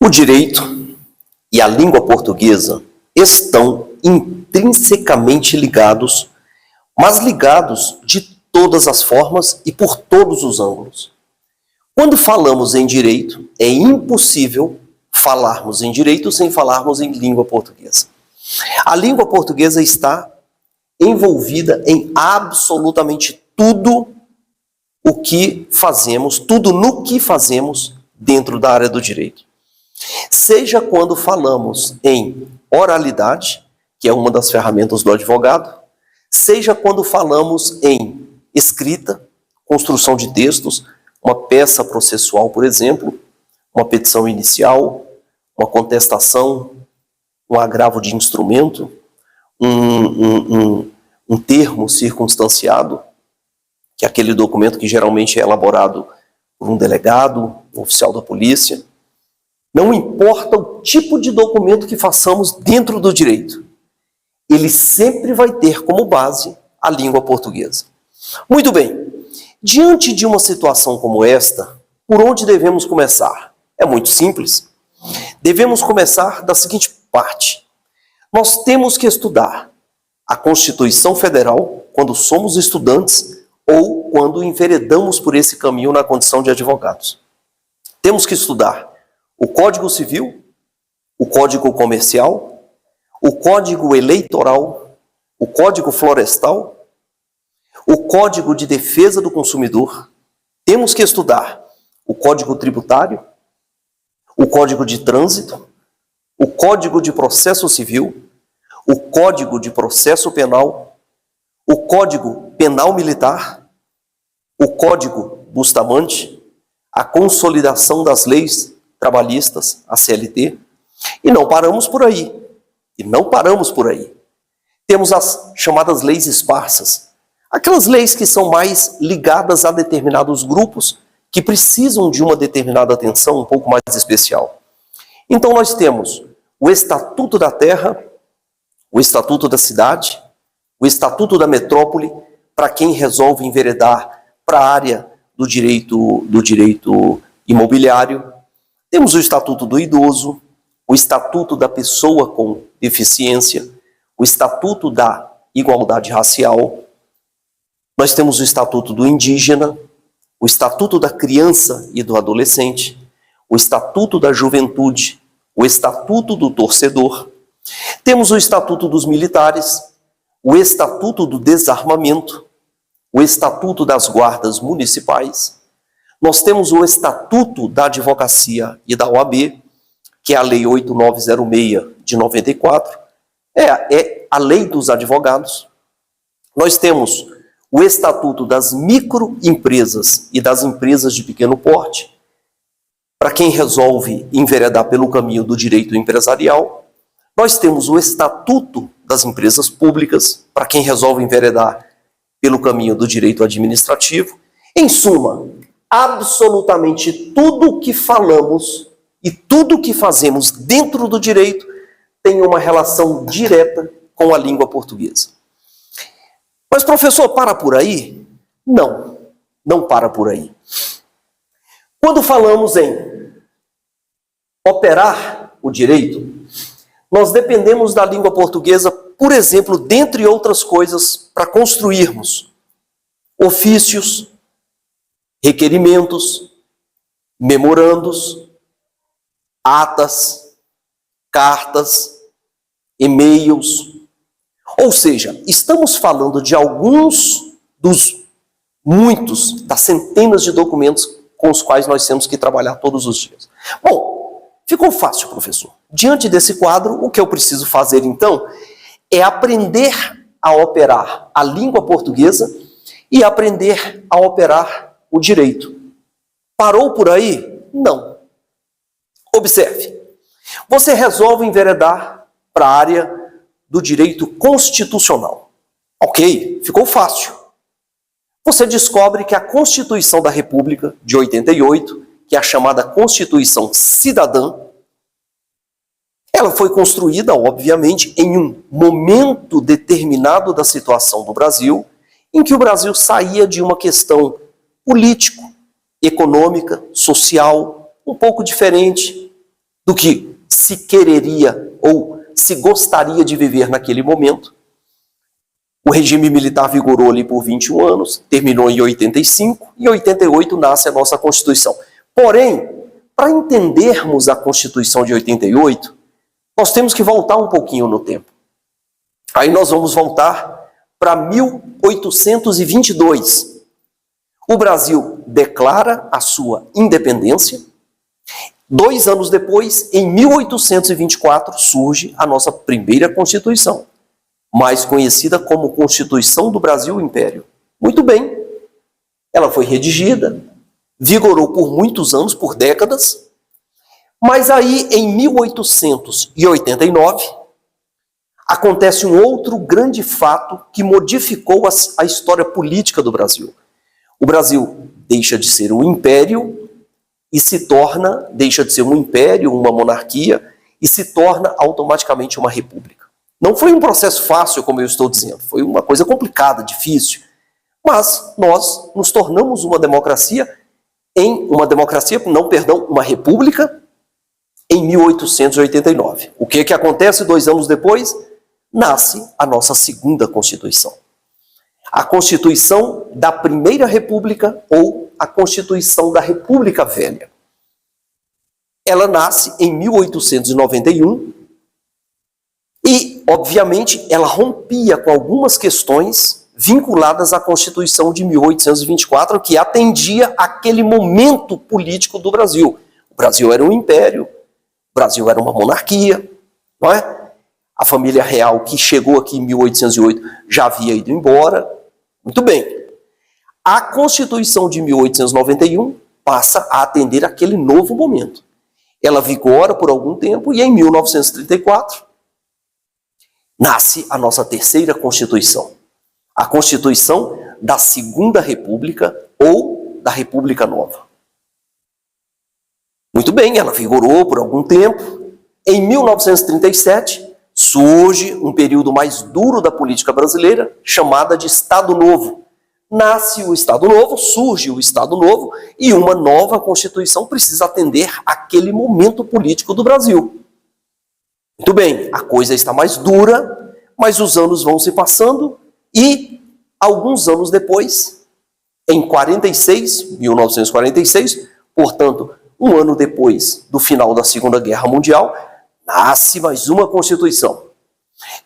O direito e a língua portuguesa estão intrinsecamente ligados, mas ligados de todas as formas e por todos os ângulos. Quando falamos em direito, é impossível falarmos em direito sem falarmos em língua portuguesa. A língua portuguesa está envolvida em absolutamente tudo o que fazemos, tudo no que fazemos dentro da área do direito. Seja quando falamos em oralidade, que é uma das ferramentas do advogado, seja quando falamos em escrita, construção de textos, uma peça processual, por exemplo, uma petição inicial, uma contestação, um agravo de instrumento, um termo circunstanciado, que é aquele documento que geralmente é elaborado por um delegado, um oficial da polícia. Não importa o tipo de documento que façamos dentro do direito, ele sempre vai ter como base a língua portuguesa. Muito bem, diante de uma situação como esta, por onde devemos começar? É muito simples. Devemos começar da seguinte parte. Nós temos que estudar a Constituição Federal quando somos estudantes ou quando enveredamos por esse caminho na condição de advogados. Temos que estudar o Código Civil, o Código Comercial, o Código Eleitoral, o Código Florestal, o Código de Defesa do Consumidor. Temos que estudar o Código Tributário, o Código de Trânsito, o Código de Processo Civil, o Código de Processo Penal, o Código Penal Militar, o Código Bustamante, a Consolidação das Leis Trabalhistas, a CLT, e não paramos por aí. Temos as chamadas leis esparsas, aquelas leis que são mais ligadas a determinados grupos que precisam de uma determinada atenção um pouco mais especial. Então nós temos o Estatuto da Terra, o Estatuto da Cidade, o Estatuto da Metrópole, para quem resolve enveredar para a área do direito imobiliário. Temos o Estatuto do Idoso, o Estatuto da Pessoa com Deficiência, o Estatuto da Igualdade Racial. Nós temos o Estatuto do Indígena, o Estatuto da Criança e do Adolescente, o Estatuto da Juventude, o Estatuto do Torcedor. Temos o Estatuto dos Militares, o Estatuto do Desarmamento, o Estatuto das Guardas Municipais. Nós temos o Estatuto da Advocacia e da OAB, que é a Lei 8906 de 94, é a Lei dos Advogados. Nós temos o Estatuto das Microempresas e das Empresas de Pequeno Porte, para quem resolve enveredar pelo caminho do direito empresarial. Nós temos o Estatuto das Empresas Públicas, para quem resolve enveredar pelo caminho do direito administrativo. Em suma, absolutamente tudo o que falamos e tudo o que fazemos dentro do direito tem uma relação direta com a língua portuguesa. Mas, professor, para por aí? Não, não para por aí. Quando falamos em operar o direito, nós dependemos da língua portuguesa, por exemplo, dentre outras coisas, para construirmos ofícios, requerimentos, memorandos, atas, cartas, e-mails. Ou seja, estamos falando de alguns dos muitos, das centenas de documentos com os quais nós temos que trabalhar todos os dias. Bom, ficou fácil, professor. Diante desse quadro, o que eu preciso fazer, então, é aprender a operar a língua portuguesa e aprender a operar o direito. Parou por aí? Não. Observe. Você resolve enveredar para a área do direito constitucional. Ok, ficou fácil. Você descobre que a Constituição da República de 88, que é a chamada Constituição Cidadã, ela foi construída, obviamente, em um momento determinado da situação do Brasil, em que o Brasil saía de uma questão político, econômica, social, um pouco diferente, do que se quereria ou se gostaria de viver naquele momento. O regime militar vigorou ali por 21 anos, terminou em 85, e em 88 nasce a nossa Constituição. Porém, para entendermos a Constituição de 88, nós temos que voltar um pouquinho no tempo. Aí nós vamos voltar para 1822. O Brasil declara a sua independência. 2 anos depois, em 1824, surge a nossa primeira Constituição, mais conhecida como Constituição do Brasil Império. Muito bem, ela foi redigida, vigorou por muitos anos, por décadas, mas aí em 1889 acontece um outro grande fato que modificou a história política do Brasil. O Brasil deixa de ser um império e deixa de ser um império, uma monarquia, e se torna automaticamente uma república. Não foi um processo fácil, como eu estou dizendo, foi uma coisa complicada, difícil, mas nós nos tornamos uma república em 1889. O que acontece 2 anos depois? Nasce a nossa segunda Constituição. A Constituição da Primeira República ou a Constituição da República Velha. Ela nasce em 1891 e, obviamente, ela rompia com algumas questões vinculadas à Constituição de 1824, que atendia aquele momento político do Brasil. O Brasil era um império, o Brasil era uma monarquia, não é? A família real que chegou aqui em 1808 já havia ido embora. Muito bem. A Constituição de 1891 passa a atender aquele novo momento. Ela vigora por algum tempo e em 1934 nasce a nossa terceira Constituição. A Constituição da Segunda República ou da República Nova. Muito bem, ela vigorou por algum tempo. Em 1937 surge um período mais duro da política brasileira, chamada de Estado Novo. Nasce o Estado Novo, surge o Estado Novo, e uma nova Constituição precisa atender aquele momento político do Brasil. Muito bem, a coisa está mais dura, mas os anos vão se passando, e alguns anos depois, em 1946, portanto, um ano depois do final da Segunda Guerra Mundial, nasce mais uma Constituição,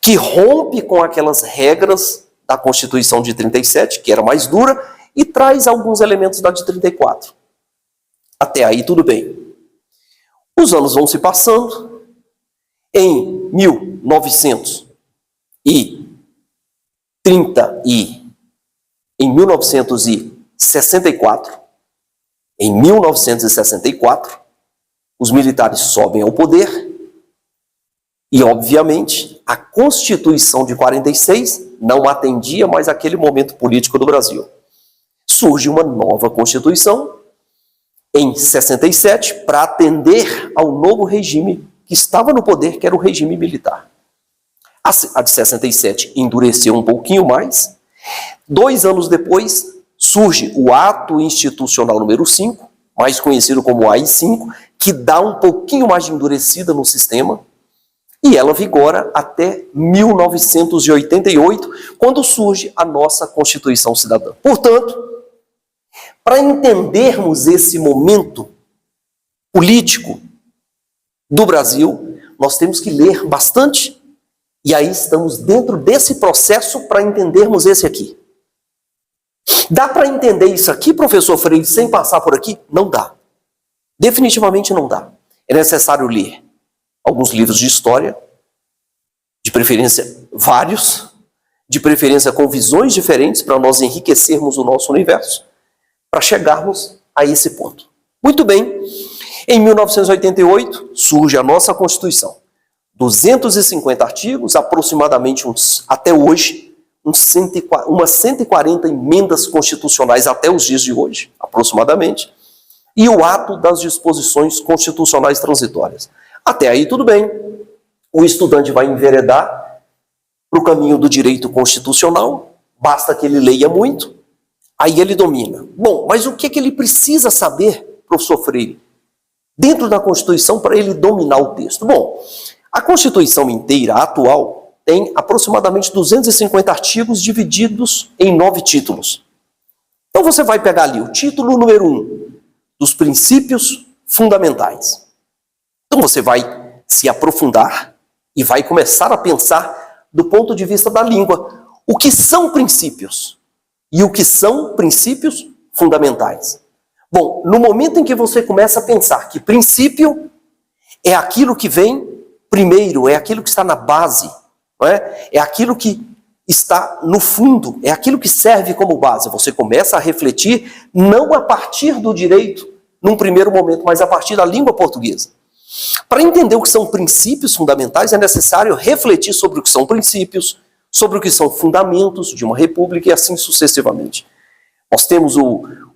que rompe com aquelas regras da Constituição de 37, que era mais dura, e traz alguns elementos da de 34. Até aí tudo bem. Os anos vão se passando. Em 1964, os militares sobem ao poder e, obviamente, a Constituição de 46 não atendia mais aquele momento político do Brasil. Surge uma nova Constituição em 67 para atender ao novo regime que estava no poder, que era o regime militar. A de 67 endureceu um pouquinho mais. 2 anos depois, surge o Ato Institucional número 5, mais conhecido como AI-5, que dá um pouquinho mais de endurecida no sistema, e ela vigora até 1988, quando surge a nossa Constituição Cidadã. Portanto, para entendermos esse momento político do Brasil, nós temos que ler bastante, e aí estamos dentro desse processo para entendermos esse aqui. Dá para entender isso aqui, professor Freire, sem passar por aqui? Não dá. Definitivamente não dá. É necessário ler alguns livros de história, de preferência vários, de preferência com visões diferentes, para nós enriquecermos o nosso universo, para chegarmos a esse ponto. Muito bem. Em 1988, surge a nossa Constituição. 250 artigos, aproximadamente até hoje, umas 140 emendas constitucionais até os dias de hoje, aproximadamente, e o ato das disposições constitucionais transitórias. Até aí tudo bem. O estudante vai enveredar para o caminho do direito constitucional, basta que ele leia muito, aí ele domina. Bom, mas o que ele precisa saber, professor Freire, dentro da Constituição para ele dominar o texto? Bom, a Constituição inteira, atual, tem aproximadamente 250 artigos divididos em 9 títulos. Então você vai pegar ali o título número 1, dos princípios fundamentais. Então você vai se aprofundar e vai começar a pensar do ponto de vista da língua. O que são princípios? E o que são princípios fundamentais? Bom, no momento em que você começa a pensar que princípio é aquilo que vem primeiro, é aquilo que está na base, não é? É aquilo que está no fundo, é aquilo que serve como base. Você começa a refletir não a partir do direito, num primeiro momento, mas a partir da língua portuguesa. Para entender o que são princípios fundamentais, é necessário refletir sobre o que são princípios, sobre o que são fundamentos de uma república e assim sucessivamente. Nós temos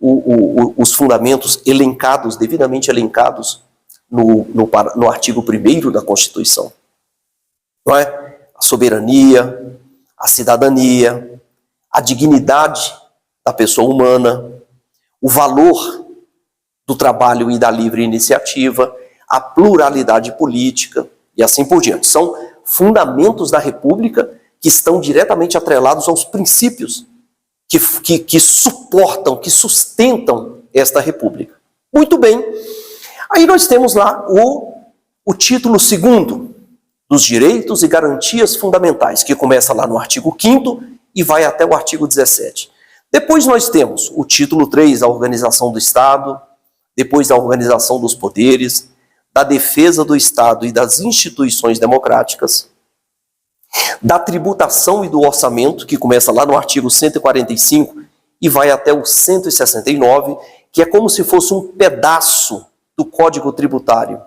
os fundamentos elencados, devidamente elencados no artigo 1º da Constituição. Não é? A soberania, a cidadania, a dignidade da pessoa humana, o valor do trabalho e da livre iniciativa, a pluralidade política e assim por diante. São fundamentos da República que estão diretamente atrelados aos princípios que suportam, que sustentam esta República. Muito bem. Aí nós temos lá o título 2º dos direitos e garantias fundamentais, que começa lá no artigo 5º e vai até o artigo 17. Depois nós temos o título 3, a organização do Estado, depois a organização dos poderes, da defesa do Estado e das instituições democráticas, da tributação e do orçamento, que começa lá no artigo 145 e vai até o 169, que é como se fosse um pedaço do Código Tributário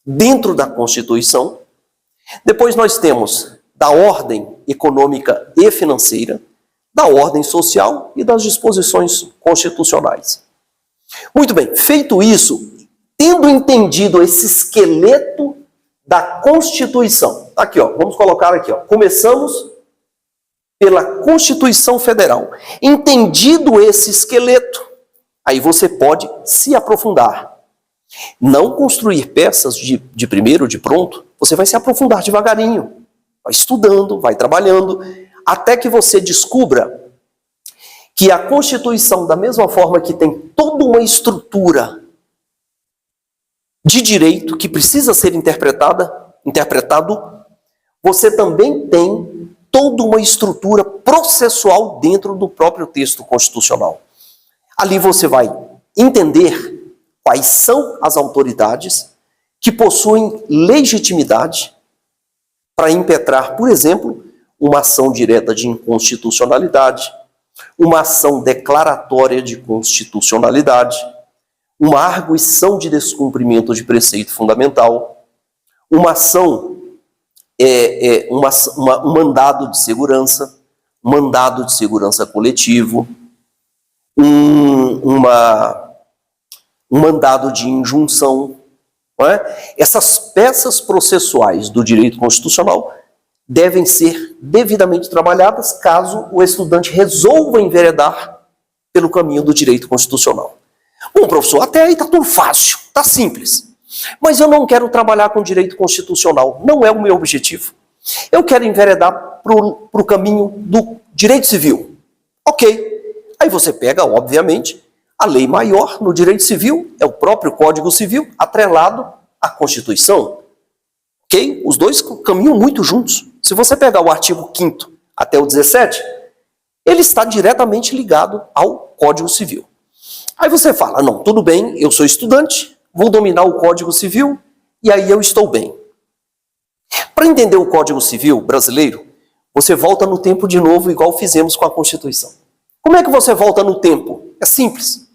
dentro da Constituição. Depois nós temos da ordem econômica e financeira, da ordem social e das disposições constitucionais. Muito bem, feito isso, tendo entendido esse esqueleto da Constituição, aqui ó, vamos colocar aqui ó, começamos pela Constituição Federal. Entendido esse esqueleto, aí você pode se aprofundar. Não construir peças de primeiro, de pronto, você vai se aprofundar devagarinho, vai estudando, vai trabalhando, até que você descubra que a Constituição, da mesma forma que tem toda uma estrutura de direito que precisa ser interpretado, você também tem toda uma estrutura processual dentro do próprio texto constitucional. Ali você vai entender quais são as autoridades que possuem legitimidade para impetrar, por exemplo, uma ação direta de inconstitucionalidade, uma ação declaratória de constitucionalidade, uma arguição de descumprimento de preceito fundamental, uma ação, um mandado de segurança coletivo, um mandado de injunção. Não é? Essas peças processuais do direito constitucional devem ser devidamente trabalhadas caso o estudante resolva enveredar pelo caminho do direito constitucional. Bom, professor, até aí está tudo fácil, está simples. Mas eu não quero trabalhar com direito constitucional, não é o meu objetivo. Eu quero enveredar para o caminho do direito civil. Ok. Aí você pega, obviamente, a lei maior no direito civil, é o próprio Código Civil, atrelado à Constituição. Ok? Os dois caminham muito juntos. Se você pegar o artigo 5º até o 17, ele está diretamente ligado ao Código Civil. Aí você fala, não, tudo bem, eu sou estudante, vou dominar o Código Civil e aí eu estou bem. Para entender o Código Civil brasileiro, você volta no tempo de novo, igual fizemos com a Constituição. Como é que você volta no tempo? É simples.